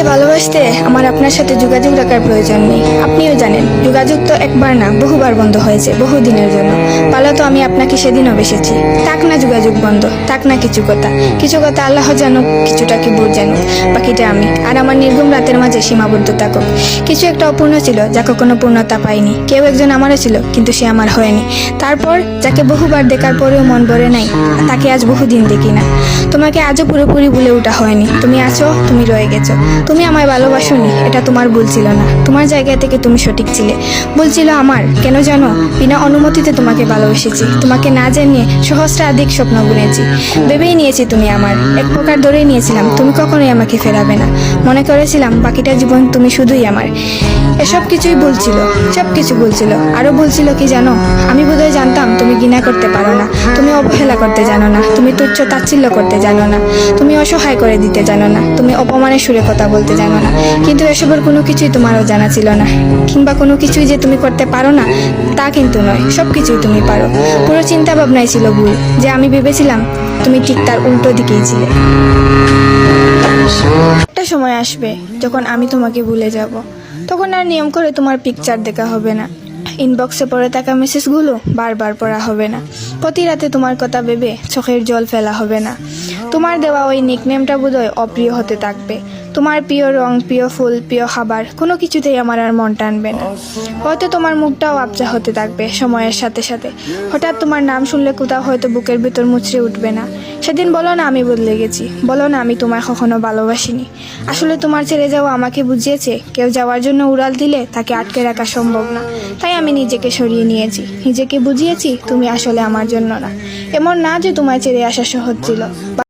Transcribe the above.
ভালোবাসতে আমার আপনার সাথে যোগাযোগ রাখার প্রয়োজন নেই। আপনিও জানেন যোগাযোগ তো একবার না বহুবার বন্ধ হয়েছে, বহুদিনের জন্য। ভালো তো আমি আপনাকে সেদিনও বেসেছি। থাক না যোগাযোগ বন্ধ, থাক না কিছু কথা আল্লাহ জানুক, কিছুটা কি বুঝ জানুক, বাকিটা আমি আর আমার নির্ঘুম রাতের মাঝে সীমাবদ্ধ থাকুক। কিছু একটা অপূর্ণ ছিল যা কখনো পূর্ণতা পায়নি। কেউ একজন আমারও ছিল, কিন্তু সে আমার হয়নি। তারপর যাকে বহুবার দেখার পরেও মন ভরে নাই, তাকে আজ বহুদিন দেখি না। তোমাকে আজও পুরোপুরি ভুলে ওঠা হয়নি। তুমি আছো, তুমি রয়ে গেছো। তুমি আমায় ভালোবাসোনি, এটা তোমার ভুল ছিল না। তোমার জায়গা থেকে তুমি সঠিক ছিলে। ভুল ছিল আমার। কেন জানো? বিনা অনুমতিতে তোমাকে ভালোবেসেছি। তোমাকে না জানিয়ে সহস্রাধিক স্বপ্ন বুনেছি। ভেবেই নিয়েছি তুমি আমার, এক প্রকার ধরেই নিয়েছিলাম তুমি কখনোই আমাকে ফেরাবে না। মনে করেছিলাম বাকিটা জীবন তুমি শুধুই আমার। এসব কিছুই ভুল ছিল, সব কিছু ভুল ছিল। আরো ভুল ছিল কি জানো? আমি বোধহয় জানতাম তুমি ঘৃণা করতে পারো না, তুমি অবহেলা করতে জানো না, তুমি তুচ্ছ তাচ্ছিল্য করতে জানো না, তুমি অসহায় করে দিতে জানো না, তুমি অপমানের সুরে কথা বলতে জানো না। কিন্তু এসবের কোনো কিছুই তোমারও জানা ছিল না, কিংবা কোনো কিছুই যে তুমি করতে পারো না তা কিন্তু নয়। সব কিছুই তুমি পারো। পুরো চিন্তা ভাবনাই ছিল ভুল, যে আমি ভেবেছিলাম তুমি ঠিক তার উল্টো দিকেই ছিলে। একটা সময় আসবে যখন আমি তোমাকে ভুলে যাব। তখন আর নিয়ম করে তোমার পিকচার দেখা হবে না, ইনবক্সে পড়ে থাকা মেসেজগুলো বারবার পড়া হবে না, প্রতি রাতে তোমার কথা ভেবে চোখের জল ফেলা হবে না। তোমার দেওয়া ওই নিকনেমটা বোধহয় অপ্রিয় হতে থাকবে। তোমার প্রিয় রং, প্রিয় ফুল, প্রিয় খাবার কোনো কিছুতেই আমার আর মন টানবে না। হয়তো তোমার মুখটাও আবজা হতে থাকবে সময়ের সাথে সাথে। হঠাৎ তোমার নাম শুনলে কোথাও হয়তো বুকের ভিতর মুচড়ে উঠবে না। সেদিন বলো না আমি বদলে গেছি, বলো না আমি তোমায় কখনো ভালোবাসিনি। আসলে তোমার ছেড়ে যাওয়া আমাকে বুঝিয়েছে কেউ যাওয়ার জন্য উড়াল দিলে তাকে আটকে রাখা সম্ভব না। তাই আমি নিজেকে সরিয়ে নিয়েছি, নিজেকে বুঝিয়েছি তুমি আসলে আমার জন্য না। এমন না যে তোমায় ছেড়ে আসা সহজ ছিল।